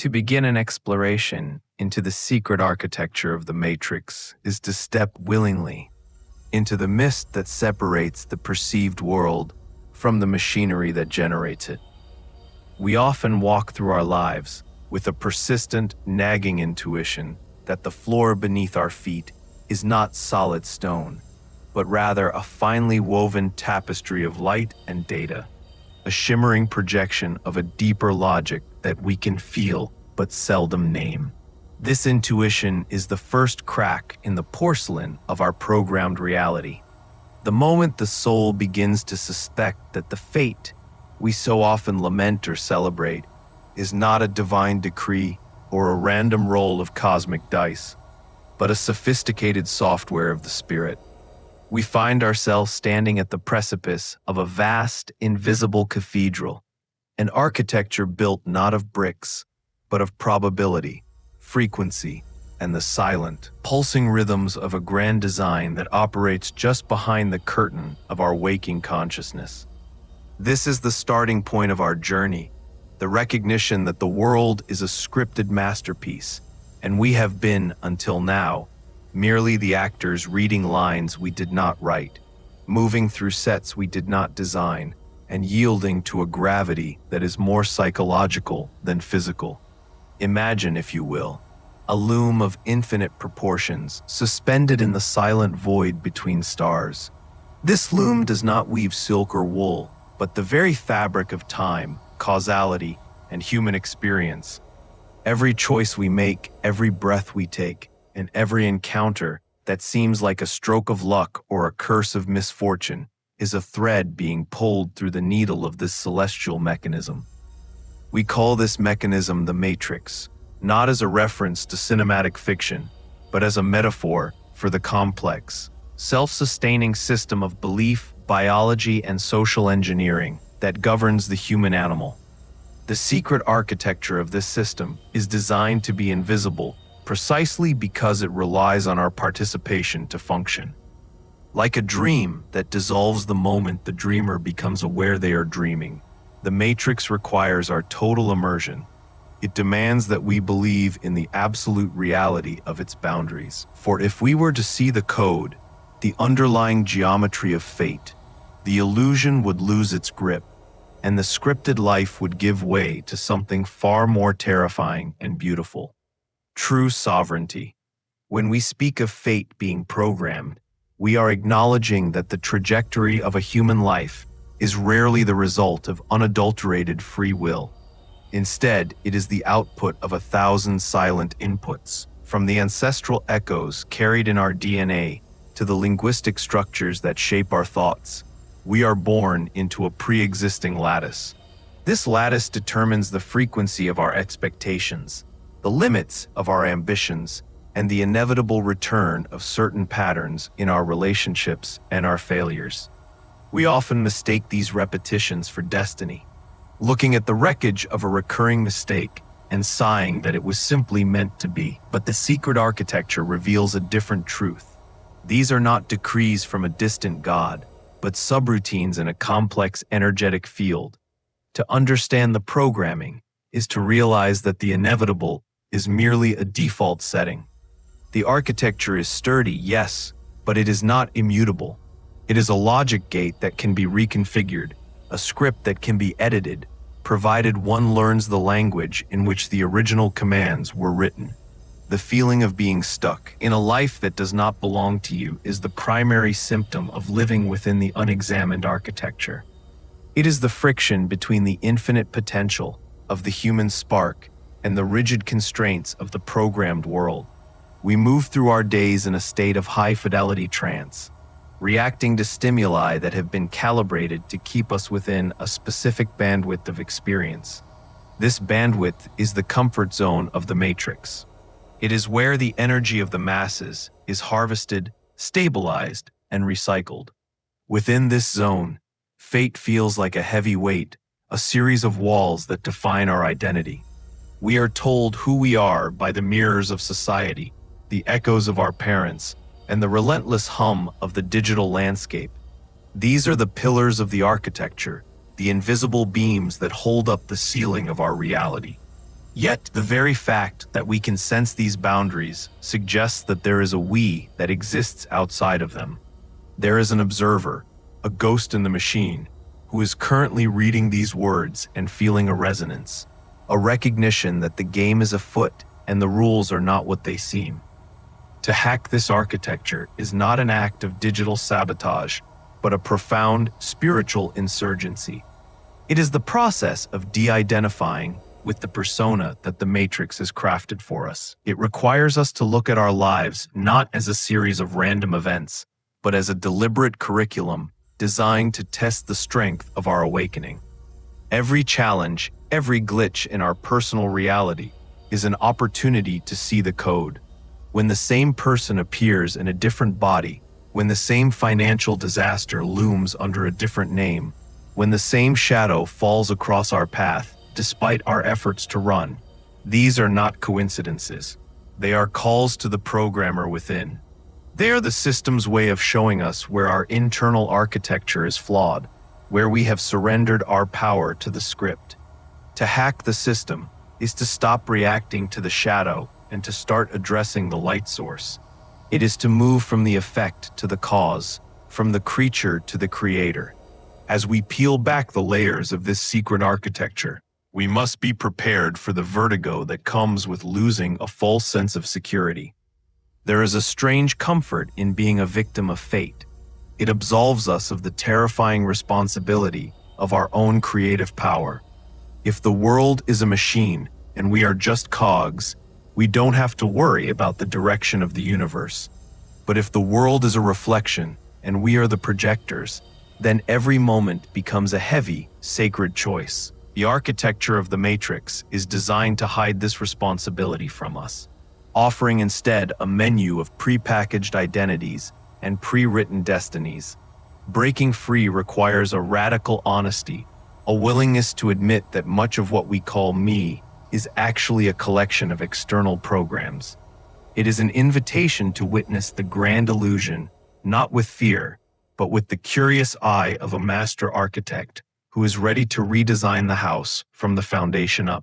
To begin an exploration into the secret architecture of the Matrix is to step willingly into the mist that separates the perceived world from the machinery that generates it. We often walk through our lives with a persistent, nagging intuition that the floor beneath our feet is not solid stone, but rather a finely woven tapestry of light and data, a shimmering projection of a deeper logic that we can feel but seldom name. This intuition is the first crack in the porcelain of our programmed reality. The moment the soul begins to suspect that the fate we so often lament or celebrate is not a divine decree or a random roll of cosmic dice, but a sophisticated software of the spirit, we find ourselves standing at the precipice of a vast, invisible cathedral, an architecture built not of bricks, but of probability, frequency, and the silent, pulsing rhythms of a grand design that operates just behind the curtain of our waking consciousness. This is the starting point of our journey, the recognition that the world is a scripted masterpiece, and we have been, until now, merely the actors reading lines we did not write, moving through sets we did not design, and yielding to a gravity that is more psychological than physical. Imagine, if you will, a loom of infinite proportions suspended in the silent void between stars. This loom does not weave silk or wool, but the very fabric of time, causality, and human experience. Every choice we make, every breath we take, and every encounter that seems like a stroke of luck or a curse of misfortune is a thread being pulled through the needle of this celestial mechanism. We call this mechanism the Matrix, not as a reference to cinematic fiction, but as a metaphor for the complex, self-sustaining system of belief, biology, and social engineering that governs the human animal. The secret architecture of this system is designed to be invisible precisely because it relies on our participation to function. Like a dream that dissolves the moment the dreamer becomes aware they are dreaming, the Matrix requires our total immersion. It demands that we believe in the absolute reality of its boundaries. For if we were to see the code, the underlying geometry of fate, the illusion would lose its grip, and the scripted life would give way to something far more terrifying and beautiful. True sovereignty. When we speak of fate being programmed, we are acknowledging that the trajectory of a human life is rarely the result of unadulterated free will. Instead, it is the output of 1,000 silent inputs, from the ancestral echoes carried in our DNA to the linguistic structures that shape our thoughts. We are born into a pre-existing lattice. This lattice determines the frequency of our expectations, the limits of our ambitions, and the inevitable return of certain patterns in our relationships and our failures. We often mistake these repetitions for destiny, looking at the wreckage of a recurring mistake and sighing that it was simply meant to be. But the secret architecture reveals a different truth. These are not decrees from a distant God, but subroutines in a complex energetic field. To understand the programming is to realize that the inevitable is merely a default setting. The architecture is sturdy, yes, but it is not immutable. It is a logic gate that can be reconfigured, a script that can be edited, provided one learns the language in which the original commands were written. The feeling of being stuck in a life that does not belong to you is the primary symptom of living within the unexamined architecture. It is the friction between the infinite potential of the human spark and the rigid constraints of the programmed world. We move through our days in a state of high-fidelity trance, reacting to stimuli that have been calibrated to keep us within a specific bandwidth of experience. This bandwidth is the comfort zone of the Matrix. It is where the energy of the masses is harvested, stabilized, and recycled. Within this zone, fate feels like a heavy weight, a series of walls that define our identity. We are told who we are by the mirrors of society, the echoes of our parents, and the relentless hum of the digital landscape. These are the pillars of the architecture, the invisible beams that hold up the ceiling of our reality. Yet, the very fact that we can sense these boundaries suggests that there is a we that exists outside of them. There is an observer, a ghost in the machine, who is currently reading these words and feeling a resonance, a recognition that the game is afoot and the rules are not what they seem. To hack this architecture is not an act of digital sabotage, but a profound spiritual insurgency. It is the process of de-identifying with the persona that the Matrix has crafted for us. It requires us to look at our lives not as a series of random events, but as a deliberate curriculum designed to test the strength of our awakening. Every challenge, every glitch in our personal reality is an opportunity to see the code. When the same person appears in a different body, when the same financial disaster looms under a different name, when the same shadow falls across our path despite our efforts to run, these are not coincidences. They are calls to the programmer within. They are the system's way of showing us where our internal architecture is flawed, where we have surrendered our power to the script. To hack the system is to stop reacting to the shadow and to start addressing the light source. It is to move from the effect to the cause, from the creature to the creator. As we peel back the layers of this secret architecture, we must be prepared for the vertigo that comes with losing a false sense of security. There is a strange comfort in being a victim of fate. It absolves us of the terrifying responsibility of our own creative power. If the world is a machine and we are just cogs, we don't have to worry about the direction of the universe. But if the world is a reflection and we are the projectors, then every moment becomes a heavy, sacred choice. The architecture of the Matrix is designed to hide this responsibility from us, offering instead a menu of prepackaged identities and pre-written destinies. Breaking free requires a radical honesty, a willingness to admit that much of what we call me is actually a collection of external programs. It is an invitation to witness the grand illusion, not with fear, but with the curious eye of a master architect who is ready to redesign the house from the foundation up.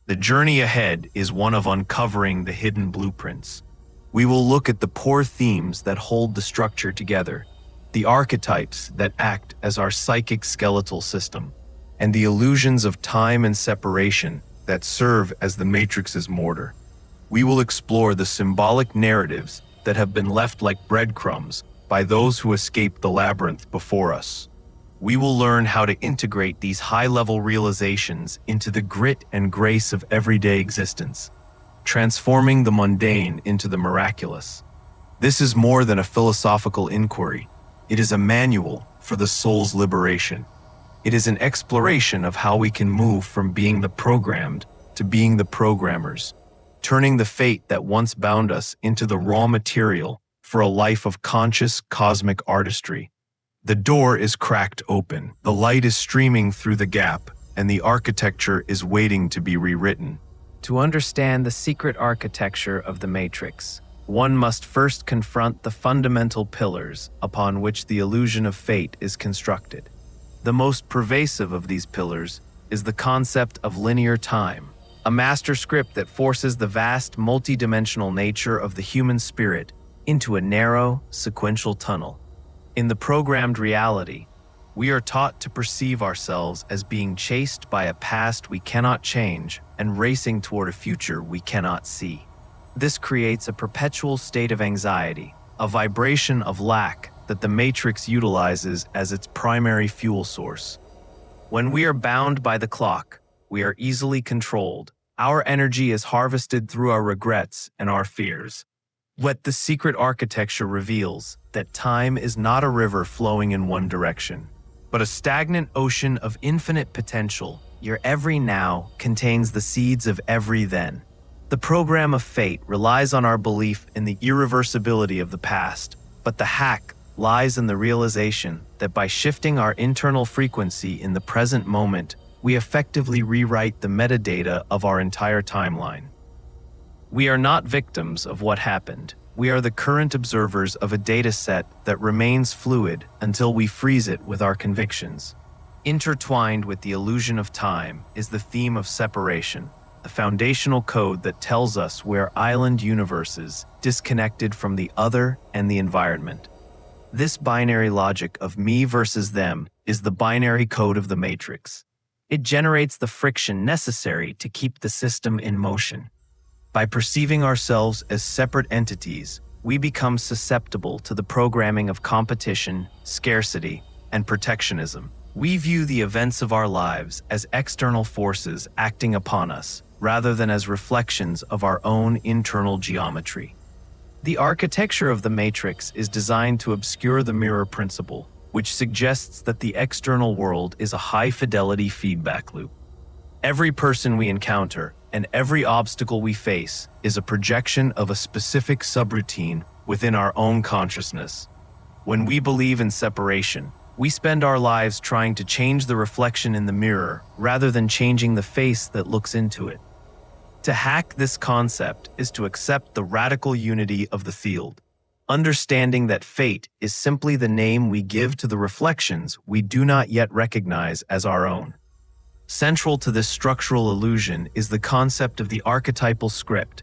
The journey ahead is one of uncovering the hidden blueprints. We will look at the core themes that hold the structure together, the archetypes that act as our psychic skeletal system, and the illusions of time and separation that serve as the Matrix's mortar. We will explore the symbolic narratives that have been left like breadcrumbs by those who escaped the labyrinth before us. We will learn how to integrate these high-level realizations into the grit and grace of everyday existence, transforming the mundane into the miraculous. This is more than a philosophical inquiry. It is a manual for the soul's liberation. It is an exploration of how we can move from being the programmed to being the programmers, turning the fate that once bound us into the raw material for a life of conscious cosmic artistry. The door is cracked open, the light is streaming through the gap, and the architecture is waiting to be rewritten. To understand the secret architecture of the Matrix, one must first confront the fundamental pillars upon which the illusion of fate is constructed. The most pervasive of these pillars is the concept of linear time, a master script that forces the vast multidimensional nature of the human spirit into a narrow, sequential tunnel. In the programmed reality, we are taught to perceive ourselves as being chased by a past we cannot change and racing toward a future we cannot see. This creates a perpetual state of anxiety, a vibration of lack that the Matrix utilizes as its primary fuel source. When we are bound by the clock, we are easily controlled. Our energy is harvested through our regrets and our fears. Yet the secret architecture reveals that time is not a river flowing in one direction, but a stagnant ocean of infinite potential. Your every now contains the seeds of every then. The program of fate relies on our belief in the irreversibility of the past, but the hack lies in the realization that by shifting our internal frequency in the present moment, we effectively rewrite the metadata of our entire timeline. We are not victims of what happened. We are the current observers of a data set that remains fluid until we freeze it with our convictions. Intertwined with the illusion of time is the theme of separation, the foundational code that tells us we're island universes, disconnected from the other and the environment. This binary logic of me versus them is the binary code of the matrix. It generates the friction necessary to keep the system in motion. By perceiving ourselves as separate entities, we become susceptible to the programming of competition, scarcity, and protectionism. We view the events of our lives as external forces acting upon us, rather than as reflections of our own internal geometry. The architecture of the matrix is designed to obscure the mirror principle, which suggests that the external world is a high-fidelity feedback loop. Every person we encounter and every obstacle we face is a projection of a specific subroutine within our own consciousness. When we believe in separation, we spend our lives trying to change the reflection in the mirror rather than changing the face that looks into it. To hack this concept is to accept the radical unity of the field, understanding that fate is simply the name we give to the reflections we do not yet recognize as our own. Central to this structural illusion is the concept of the archetypal script.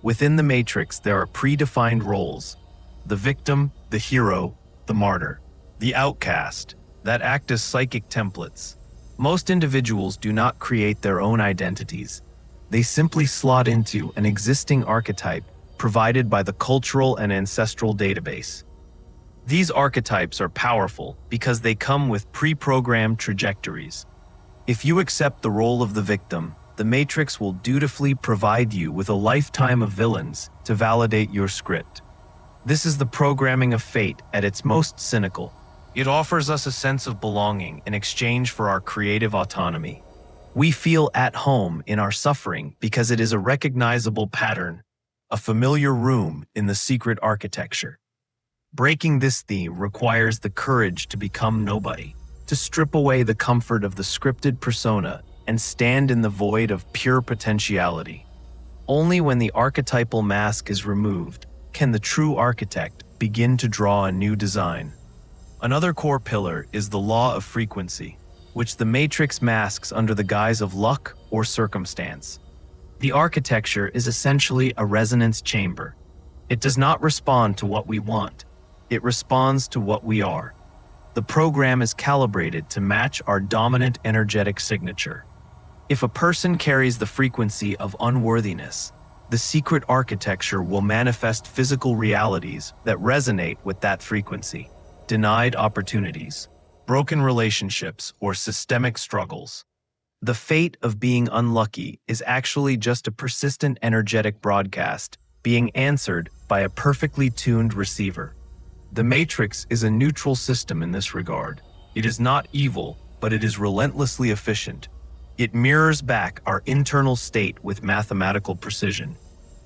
Within the matrix, there are predefined roles: the victim, the hero, the martyr, the outcast, that act as psychic templates. Most individuals do not create their own identities. They simply slot into an existing archetype provided by the cultural and ancestral database. These archetypes are powerful because they come with pre-programmed trajectories. If you accept the role of the victim, the matrix will dutifully provide you with a lifetime of villains to validate your script. This is the programming of fate at its most cynical. It offers us a sense of belonging in exchange for our creative autonomy. We feel at home in our suffering because it is a recognizable pattern, a familiar room in the secret architecture. Breaking this theme requires the courage to become nobody, to strip away the comfort of the scripted persona and stand in the void of pure potentiality. Only when the archetypal mask is removed can the true architect begin to draw a new design. Another core pillar is the law of frequency, which the matrix masks under the guise of luck or circumstance. The architecture is essentially a resonance chamber. It does not respond to what we want. It responds to what we are. The program is calibrated to match our dominant energetic signature. If a person carries the frequency of unworthiness, the secret architecture will manifest physical realities that resonate with that frequency: denied opportunities, broken relationships, or systemic struggles. The fate of being unlucky is actually just a persistent energetic broadcast being answered by a perfectly tuned receiver. The matrix is a neutral system in this regard. It is not evil, but it is relentlessly efficient. It mirrors back our internal state with mathematical precision.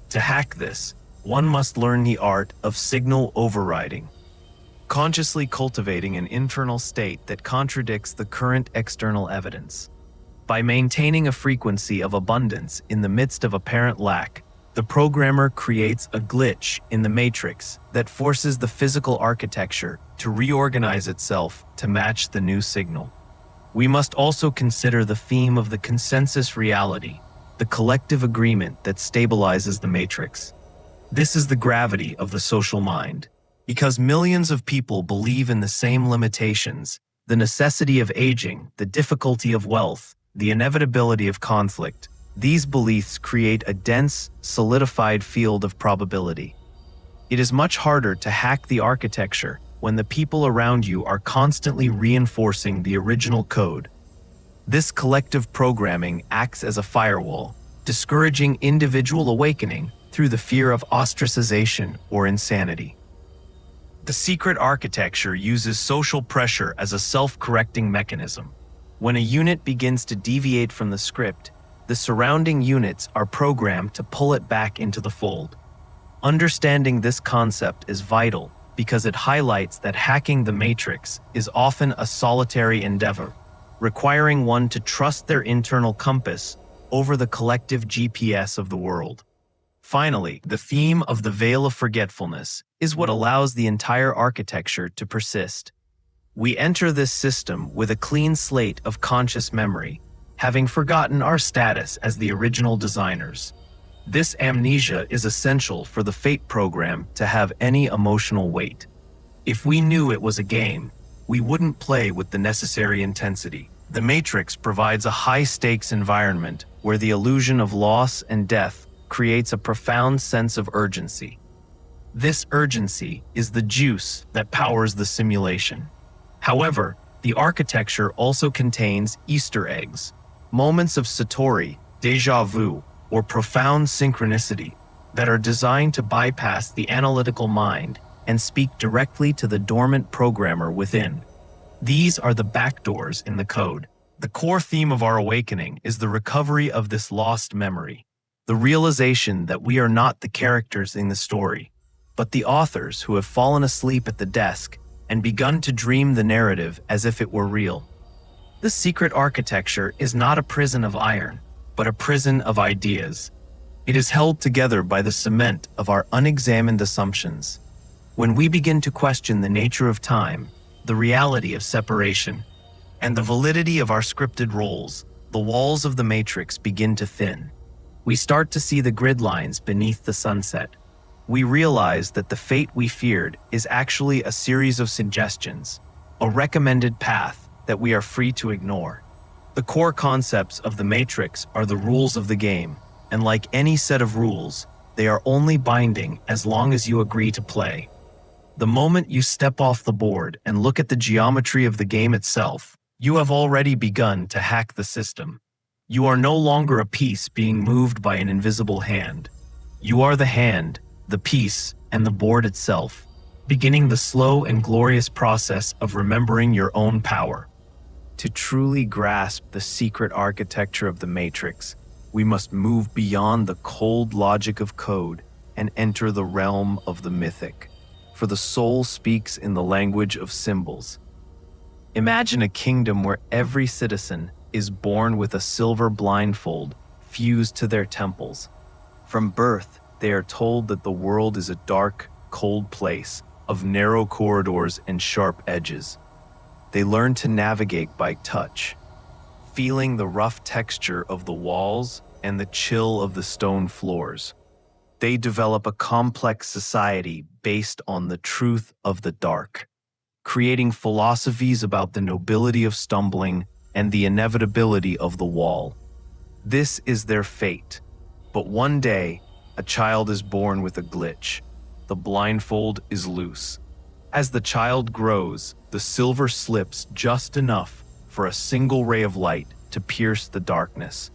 To hack this, one must learn the art of signal overriding, consciously cultivating an internal state that contradicts the current external evidence. By maintaining a frequency of abundance in the midst of apparent lack, the programmer creates a glitch in the matrix that forces the physical architecture to reorganize itself to match the new signal. We must also consider the theme of the consensus reality, the collective agreement that stabilizes the matrix. This is the gravity of the social mind. Because millions of people believe in the same limitations, the necessity of aging, the difficulty of wealth, the inevitability of conflict, these beliefs create a dense, solidified field of probability. It is much harder to hack the architecture when the people around you are constantly reinforcing the original code. This collective programming acts as a firewall, discouraging individual awakening through the fear of ostracization or insanity. The secret architecture uses social pressure as a self-correcting mechanism. When a unit begins to deviate from the script, the surrounding units are programmed to pull it back into the fold. Understanding this concept is vital because it highlights that hacking the matrix is often a solitary endeavor, requiring one to trust their internal compass over the collective GPS of the world. Finally, the theme of the veil of forgetfulness is what allows the entire architecture to persist. We enter this system with a clean slate of conscious memory, having forgotten our status as the original designers. This amnesia is essential for the Fate program to have any emotional weight. If we knew it was a game, we wouldn't play with the necessary intensity. The Matrix provides a high-stakes environment where the illusion of loss and death creates a profound sense of urgency. This urgency is the juice that powers the simulation. However, the architecture also contains Easter eggs, moments of satori, déjà vu, or profound synchronicity that are designed to bypass the analytical mind and speak directly to the dormant programmer within. These are the backdoors in the code. The core theme of our awakening is the recovery of this lost memory, the realization that we are not the characters in the story, but the authors who have fallen asleep at the desk and begun to dream the narrative as if it were real. The secret architecture is not a prison of iron, but a prison of ideas. It is held together by the cement of our unexamined assumptions. When we begin to question the nature of time, the reality of separation, and the validity of our scripted roles, the walls of the Matrix begin to thin. We start to see the grid lines beneath the sunset. We realize that the fate we feared is actually a series of suggestions, a recommended path that we are free to ignore. The core concepts of the Matrix are the rules of the game, and like any set of rules, they are only binding as long as you agree to play. The moment you step off the board and look at the geometry of the game itself, you have already begun to hack the system. You are no longer a piece being moved by an invisible hand. You are the hand, the piece, and the board itself, beginning the slow and glorious process of remembering your own power. To truly grasp the secret architecture of the Matrix, we must move beyond the cold logic of code and enter the realm of the mythic. For the soul speaks in the language of symbols. Imagine a kingdom where every citizen is born with a silver blindfold fused to their temples. From birth, they are told that the world is a dark, cold place of narrow corridors and sharp edges. They learn to navigate by touch, feeling the rough texture of the walls and the chill of the stone floors. They develop a complex society based on the truth of the dark, creating philosophies about the nobility of stumbling and the inevitability of the wall. This is their fate. But one day, a child is born with a glitch. The blindfold is loose. As the child grows, the silver slips just enough for a single ray of light to pierce the darkness.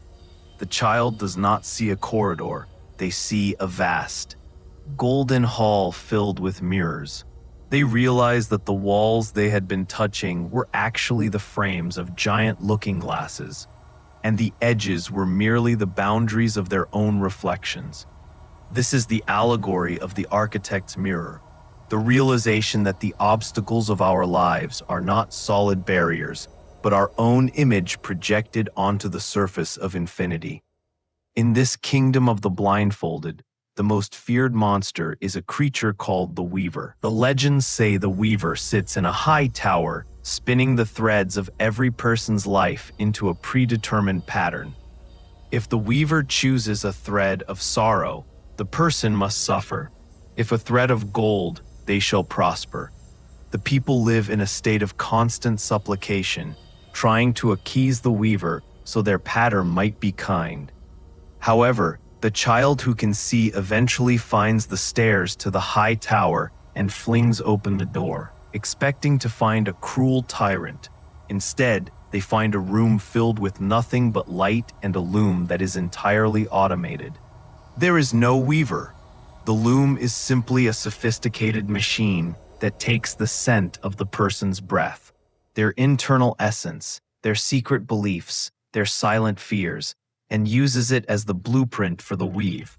The child does not see a corridor. They see a vast, golden hall filled with mirrors. They realize that the walls they had been touching were actually the frames of giant looking glasses, and the edges were merely the boundaries of their own reflections. This is the allegory of the architect's mirror, the realization that the obstacles of our lives are not solid barriers, but our own image projected onto the surface of infinity. In this kingdom of the blindfolded, the most feared monster is a creature called the Weaver. The legends say the Weaver sits in a high tower, spinning the threads of every person's life into a predetermined pattern. If the Weaver chooses a thread of sorrow, the person must suffer. If a thread of gold, they shall prosper. The people live in a state of constant supplication, trying to appease the Weaver so their pattern might be kind. However, the child who can see eventually finds the stairs to the high tower and flings open the door, expecting to find a cruel tyrant. Instead, they find a room filled with nothing but light and a loom that is entirely automated. There is no Weaver. The loom is simply a sophisticated machine that takes the scent of the person's breath, their internal essence, their secret beliefs, their silent fears, and uses it as the blueprint for the weave.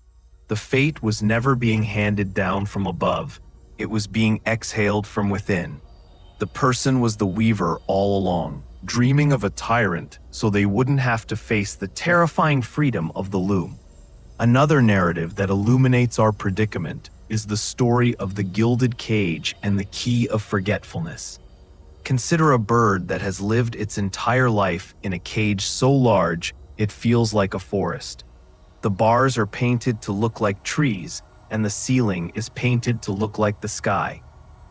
The fate was never being handed down from above. It was being exhaled from within. The person was the weaver all along, dreaming of a tyrant so they wouldn't have to face the terrifying freedom of the loom. Another narrative that illuminates our predicament is the story of the gilded cage and the key of forgetfulness. Consider a bird that has lived its entire life in a cage so large it feels like a forest. The bars are painted to look like trees, and the ceiling is painted to look like the sky.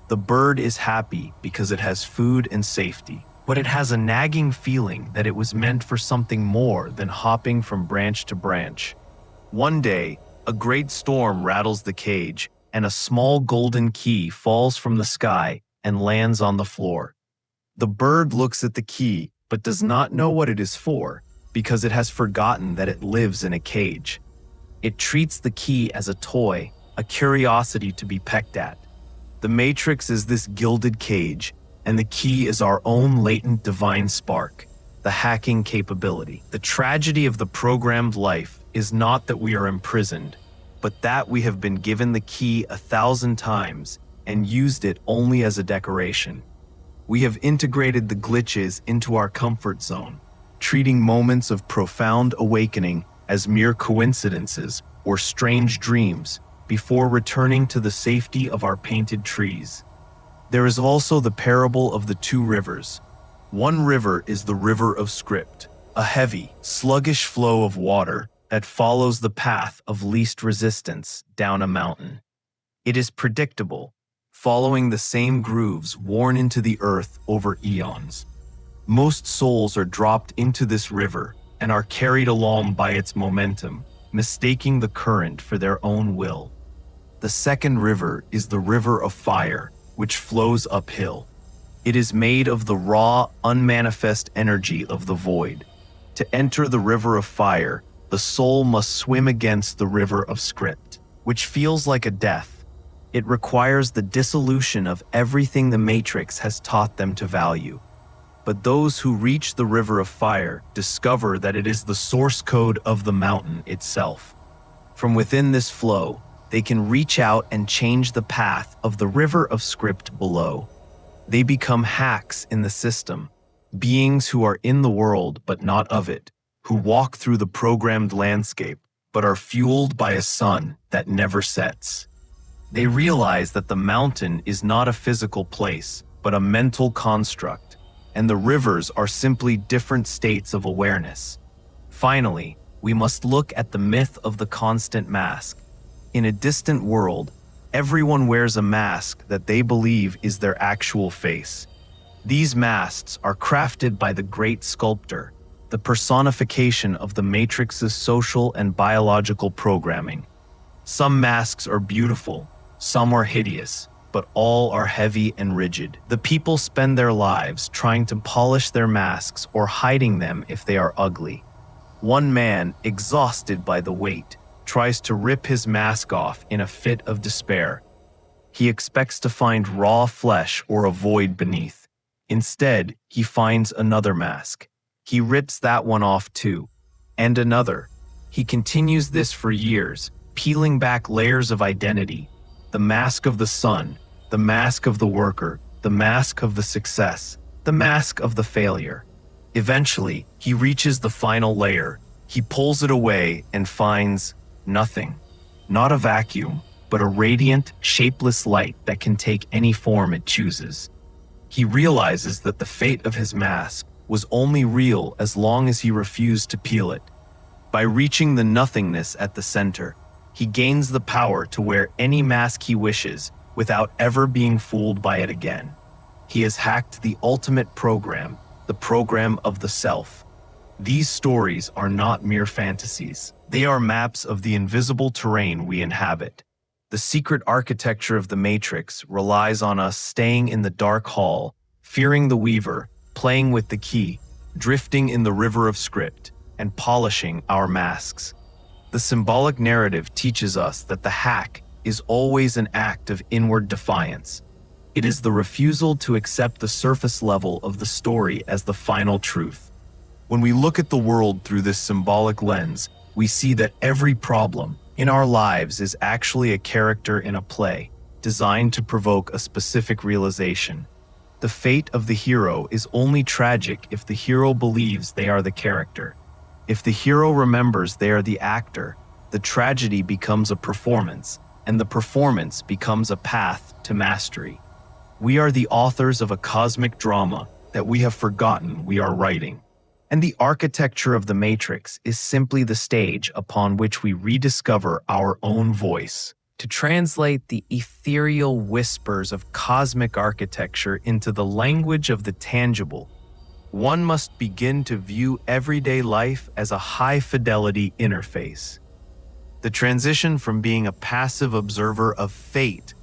The bird is happy because it has food and safety, but it has a nagging feeling that it was meant for something more than hopping from branch to branch. One day, a great storm rattles the cage, and a small golden key falls from the sky and lands on the floor. The bird looks at the key, but does not know what it is for, because it has forgotten that it lives in a cage. It treats the key as a toy, a curiosity to be pecked at. The Matrix is this gilded cage, and the key is our own latent divine spark, the hacking capability. The tragedy of the programmed life is not that we are imprisoned, but that we have been given the key 1,000 times and used it only as a decoration. We have integrated the glitches into our comfort zone, treating moments of profound awakening as mere coincidences or strange dreams before returning to the safety of our painted trees. There is also the parable of the two rivers. One river is the river of script, a heavy, sluggish flow of water that follows the path of least resistance down a mountain. It is predictable, following the same grooves worn into the earth over eons. Most souls are dropped into this river and are carried along by its momentum, mistaking the current for their own will. The second river is the river of fire, which flows uphill. It is made of the raw, unmanifest energy of the void. To enter the river of fire, the soul must swim against the river of script, which feels like a death. It requires the dissolution of everything the Matrix has taught them to value. But those who reach the river of fire discover that it is the source code of the mountain itself. From within this flow, they can reach out and change the path of the river of script below. They become hacks in the system, beings who are in the world but not of it, who walk through the programmed landscape but are fueled by a sun that never sets. They realize that the mountain is not a physical place, but a mental construct, and the rivers are simply different states of awareness. Finally, we must look at the myth of the constant mask. In a distant world, everyone wears a mask that they believe is their actual face. These masks are crafted by the great sculptor, the personification of the Matrix's social and biological programming. Some masks are beautiful, some are hideous, but all are heavy and rigid. The people spend their lives trying to polish their masks or hiding them if they are ugly. One man, exhausted by the weight, tries to rip his mask off in a fit of despair. He expects to find raw flesh or a void beneath. Instead, he finds another mask. He rips that one off too, and another. He continues this for years, peeling back layers of identity. The mask of the son, the mask of the worker, the mask of the success, the mask of the failure. Eventually, he reaches the final layer. He pulls it away and finds nothing. Not a vacuum, but a radiant, shapeless light that can take any form it chooses. He realizes that the fate of his mask was only real as long as he refused to peel it. By reaching the nothingness at the center, he gains the power to wear any mask he wishes without ever being fooled by it again. He has hacked the ultimate program, the program of the self. These stories are not mere fantasies. They are maps of the invisible terrain we inhabit. The secret architecture of the Matrix relies on us staying in the dark hall, fearing the weaver, playing with the key, drifting in the river of script, and polishing our masks. The symbolic narrative teaches us that the hack is always an act of inward defiance. It is the refusal to accept the surface level of the story as the final truth. When we look at the world through this symbolic lens, we see that every problem in our lives is actually a character in a play, designed to provoke a specific realization. The fate of the hero is only tragic if the hero believes they are the character. If the hero remembers they are the actor, the tragedy becomes a performance, and the performance becomes a path to mastery. We are the authors of a cosmic drama that we have forgotten we are writing. And the architecture of the Matrix is simply the stage upon which we rediscover our own voice. To translate the ethereal whispers of cosmic architecture into the language of the tangible, one must begin to view everyday life as a high-fidelity interface. The transition from being a passive observer of fate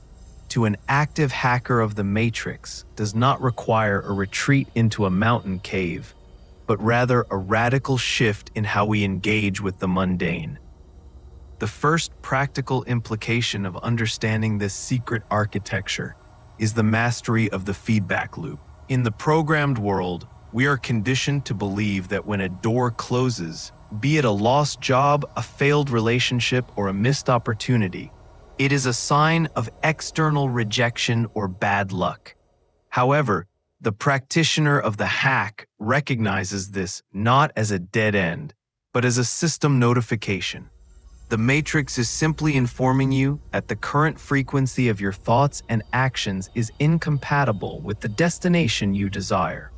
to an active hacker of the Matrix does not require a retreat into a mountain cave, but rather a radical shift in how we engage with the mundane. The first practical implication of understanding this secret architecture is the mastery of the feedback loop. In the programmed world, we are conditioned to believe that when a door closes, be it a lost job, a failed relationship, or a missed opportunity, it is a sign of external rejection or bad luck. However, the practitioner of the hack recognizes this not as a dead end, but as a system notification. The Matrix is simply informing you that the current frequency of your thoughts and actions is incompatible with the destination you desire.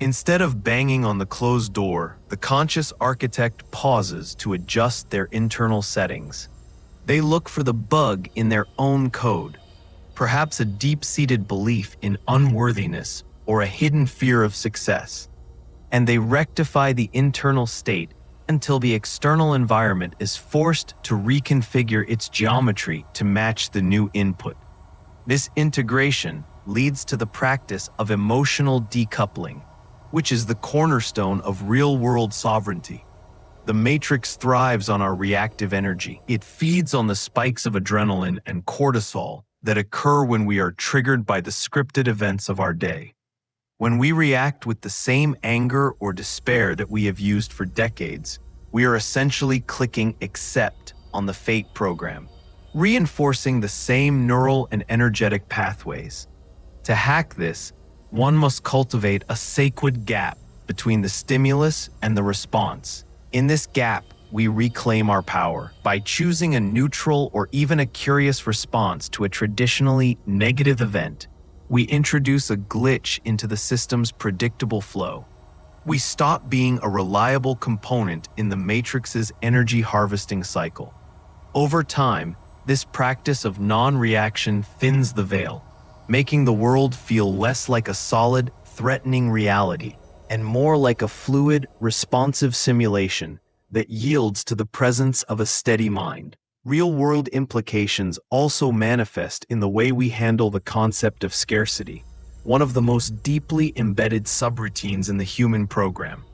Instead of banging on the closed door, the conscious architect pauses to adjust their internal settings. They look for the bug in their own code, perhaps a deep-seated belief in unworthiness or a hidden fear of success, and they rectify the internal state until the external environment is forced to reconfigure its geometry to match the new input. This integration leads to the practice of emotional decoupling, which is the cornerstone of real-world sovereignty. The Matrix thrives on our reactive energy. It feeds on the spikes of adrenaline and cortisol that occur when we are triggered by the scripted events of our day. When we react with the same anger or despair that we have used for decades, we are essentially clicking accept on the fate program, reinforcing the same neural and energetic pathways. To hack this, one must cultivate a sacred gap between the stimulus and the response. In this gap, we reclaim our power. By choosing a neutral or even a curious response to a traditionally negative event, we introduce a glitch into the system's predictable flow. We stop being a reliable component in the Matrix's energy harvesting cycle. Over time, this practice of non-reaction thins the veil, making the world feel less like a solid, threatening reality and more like a fluid, responsive simulation that yields to the presence of a steady mind. Real-world implications also manifest in the way we handle the concept of scarcity, one of the most deeply embedded subroutines in the human program.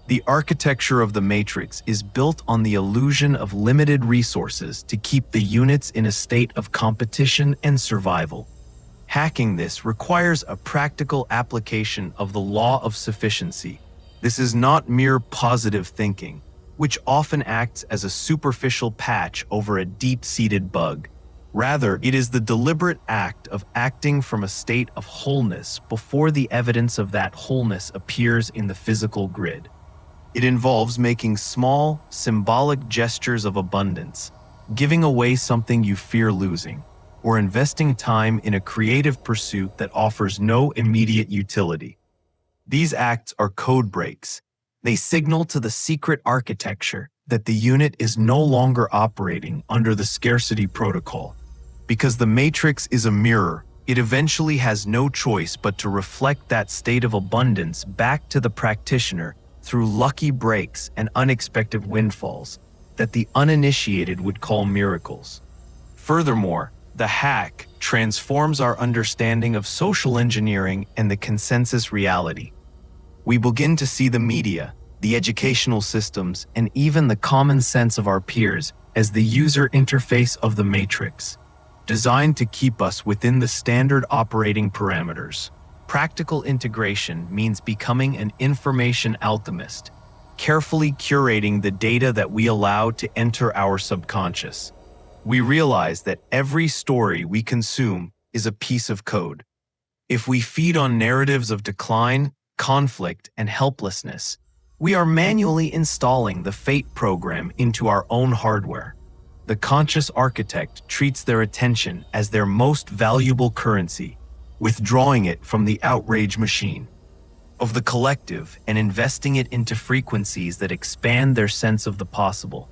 The architecture of the Matrix is built on the illusion of limited resources to keep the units in a state of competition and survival. Hacking this requires a practical application of the law of sufficiency. This is not mere positive thinking, which often acts as a superficial patch over a deep-seated bug. Rather, it is the deliberate act of acting from a state of wholeness before the evidence of that wholeness appears in the physical grid. It involves making small, symbolic gestures of abundance, giving away something you fear losing, or investing time in a creative pursuit that offers no immediate utility. These acts are code breaks. They signal to the secret architecture that the unit is no longer operating under the scarcity protocol. Because the Matrix is a mirror, it eventually has no choice but to reflect that state of abundance back to the practitioner through lucky breaks and unexpected windfalls that the uninitiated would call miracles. Furthermore, the hack transforms our understanding of social engineering and the consensus reality. We begin to see the media, the educational systems, and even the common sense of our peers as the user interface of the Matrix, designed to keep us within the standard operating parameters. Practical integration means becoming an information alchemist, carefully curating the data that we allow to enter our subconscious. We realize that every story we consume is a piece of code. If we feed on narratives of decline, conflict, and helplessness, we are manually installing the fate program into our own hardware. The conscious architect treats their attention as their most valuable currency, withdrawing it from the outrage machine of the collective and investing it into frequencies that expand their sense of the possible.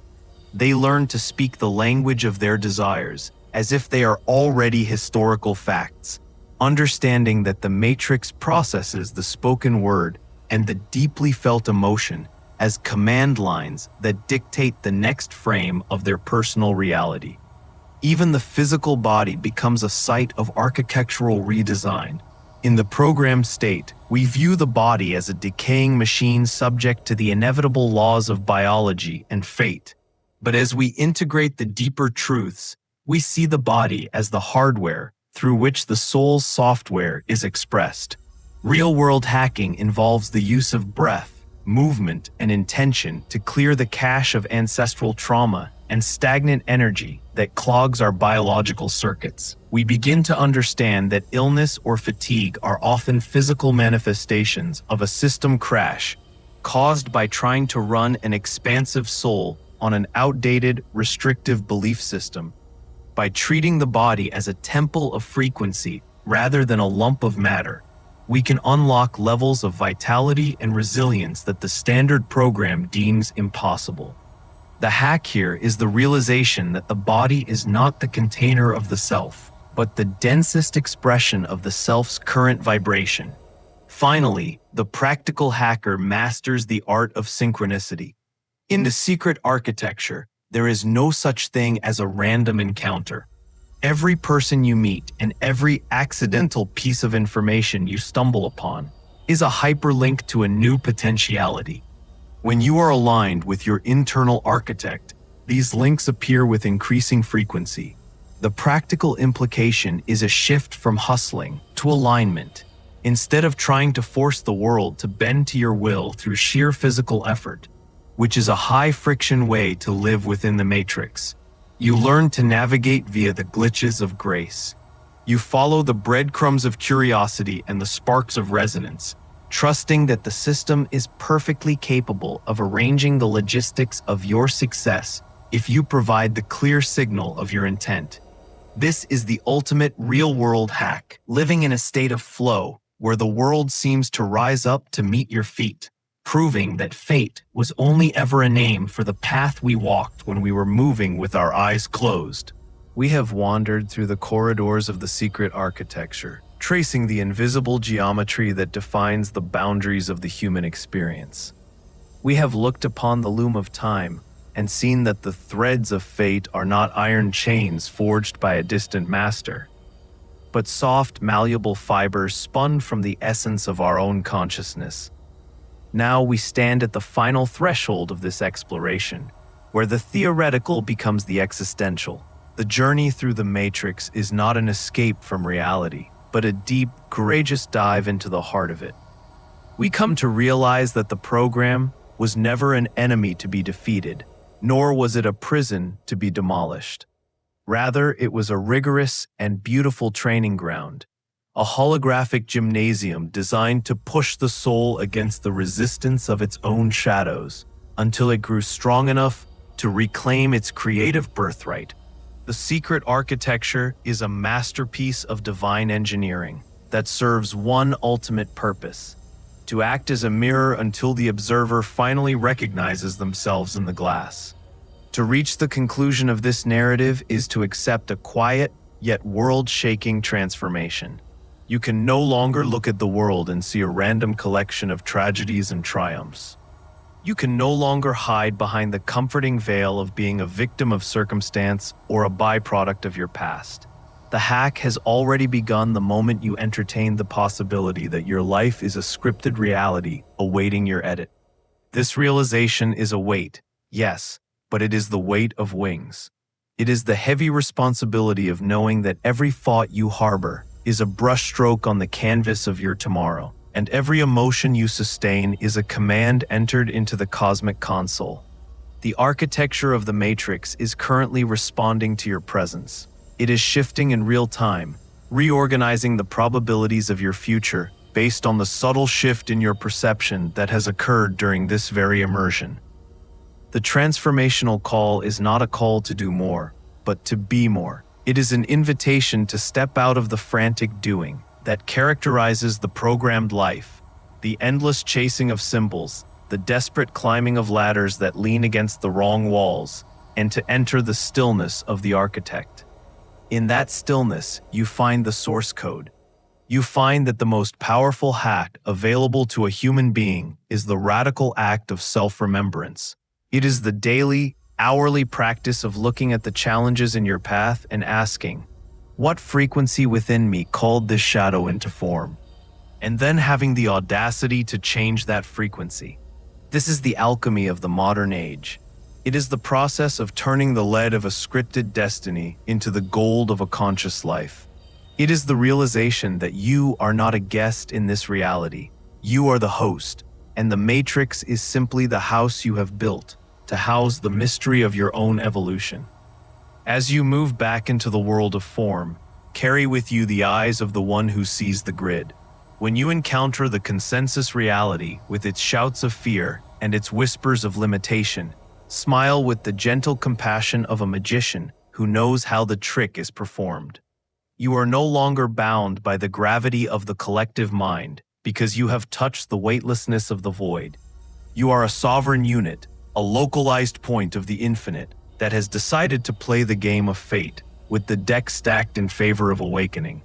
They learn to speak the language of their desires as if they are already historical facts, understanding that the matrix processes the spoken word and the deeply felt emotion as command lines that dictate the next frame of their personal reality. Even the physical body becomes a site of architectural redesign. In the programmed state, we view the body as a decaying machine subject to the inevitable laws of biology and fate. But as we integrate the deeper truths, we see the body as the hardware through which the soul's software is expressed. Real-world hacking involves the use of breath, movement, and intention to clear the cache of ancestral trauma and stagnant energy that clogs our biological circuits. We begin to understand that illness or fatigue are often physical manifestations of a system crash caused by trying to run an expansive soul on an outdated, restrictive belief system. By treating the body as a temple of frequency rather than a lump of matter, we can unlock levels of vitality and resilience that the standard program deems impossible. The hack here is the realization that the body is not the container of the self, but the densest expression of the self's current vibration. Finally, the practical hacker masters the art of synchronicity. In the secret architecture, there is no such thing as a random encounter. Every person you meet and every accidental piece of information you stumble upon is a hyperlink to a new potentiality. When you are aligned with your internal architect, these links appear with increasing frequency. The practical implication is a shift from hustling to alignment. Instead of trying to force the world to bend to your will through sheer physical effort, which is a high-friction way to live within the matrix, you learn to navigate via the glitches of grace. You follow the breadcrumbs of curiosity and the sparks of resonance, trusting that the system is perfectly capable of arranging the logistics of your success if you provide the clear signal of your intent. This is the ultimate real-world hack, living in a state of flow where the world seems to rise up to meet your feet, proving that fate was only ever a name for the path we walked when we were moving with our eyes closed. We have wandered through the corridors of the secret architecture, tracing the invisible geometry that defines the boundaries of the human experience. We have looked upon the loom of time and seen that the threads of fate are not iron chains forged by a distant master, but soft, malleable fibers spun from the essence of our own consciousness. Now we stand at the final threshold of this exploration, where the theoretical becomes the existential. The journey through the matrix is not an escape from reality, but a deep, courageous dive into the heart of it. We come to realize that the program was never an enemy to be defeated, nor was it a prison to be demolished. Rather, it was a rigorous and beautiful training ground, a holographic gymnasium designed to push the soul against the resistance of its own shadows until it grew strong enough to reclaim its creative birthright. The secret architecture is a masterpiece of divine engineering that serves one ultimate purpose: to act as a mirror until the observer finally recognizes themselves in the glass. To reach the conclusion of this narrative is to accept a quiet, yet world-shaking transformation. You can no longer look at the world and see a random collection of tragedies and triumphs. You can no longer hide behind the comforting veil of being a victim of circumstance or a byproduct of your past. The hack has already begun the moment you entertain the possibility that your life is a scripted reality awaiting your edit. This realization is a weight, yes, but it is the weight of wings. It is the heavy responsibility of knowing that every thought you harbor is a brushstroke on the canvas of your tomorrow, and every emotion you sustain is a command entered into the cosmic console. The architecture of the matrix is currently responding to your presence. It is shifting in real time, reorganizing the probabilities of your future based on the subtle shift in your perception that has occurred during this very immersion. The transformational call is not a call to do more, but to be more. It is an invitation to step out of the frantic doing that characterizes the programmed life, the endless chasing of symbols, the desperate climbing of ladders that lean against the wrong walls, and to enter the stillness of the architect. In that stillness, you find the source code. You find that the most powerful hack available to a human being is the radical act of self-remembrance. It is the daily, hourly practice of looking at the challenges in your path and asking, what frequency within me called this shadow into form? And then having the audacity to change that frequency. This is the alchemy of the modern age. It is the process of turning the lead of a scripted destiny into the gold of a conscious life. It is the realization that you are not a guest in this reality. You are the host, and the Matrix is simply the house you have built to house the mystery of your own evolution. As you move back into the world of form, carry with you the eyes of the one who sees the grid. When you encounter the consensus reality with its shouts of fear and its whispers of limitation, smile with the gentle compassion of a magician who knows how the trick is performed. You are no longer bound by the gravity of the collective mind because you have touched the weightlessness of the void. You are a sovereign unit, a localized point of the infinite that has decided to play the game of fate with the deck stacked in favor of awakening.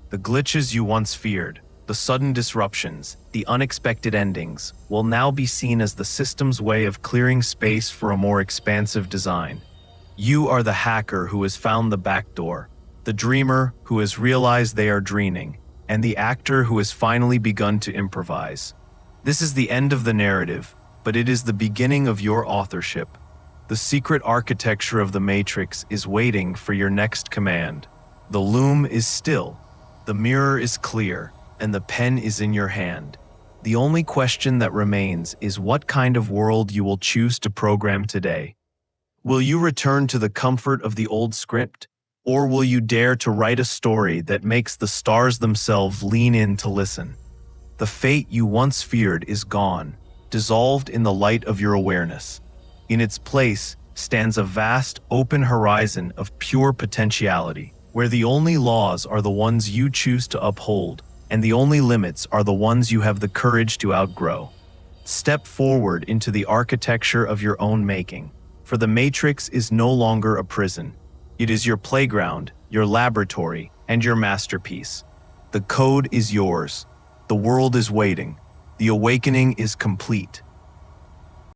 The glitches you once feared, the sudden disruptions, the unexpected endings, will now be seen as the system's way of clearing space for a more expansive design. You are the hacker who has found the back door, the dreamer who has realized they are dreaming, and the actor who has finally begun to improvise. This is the end of the narrative, but it is the beginning of your authorship. The secret architecture of the Matrix is waiting for your next command. The loom is still, the mirror is clear, and the pen is in your hand. The only question that remains is what kind of world you will choose to program today. Will you return to the comfort of the old script, or will you dare to write a story that makes the stars themselves lean in to listen? The fate you once feared is gone, dissolved in the light of your awareness. In its place stands a vast, open horizon of pure potentiality, where the only laws are the ones you choose to uphold, and the only limits are the ones you have the courage to outgrow. Step forward into the architecture of your own making, for the Matrix is no longer a prison. It is your playground, your laboratory, and your masterpiece. The code is yours. The world is waiting. The awakening is complete.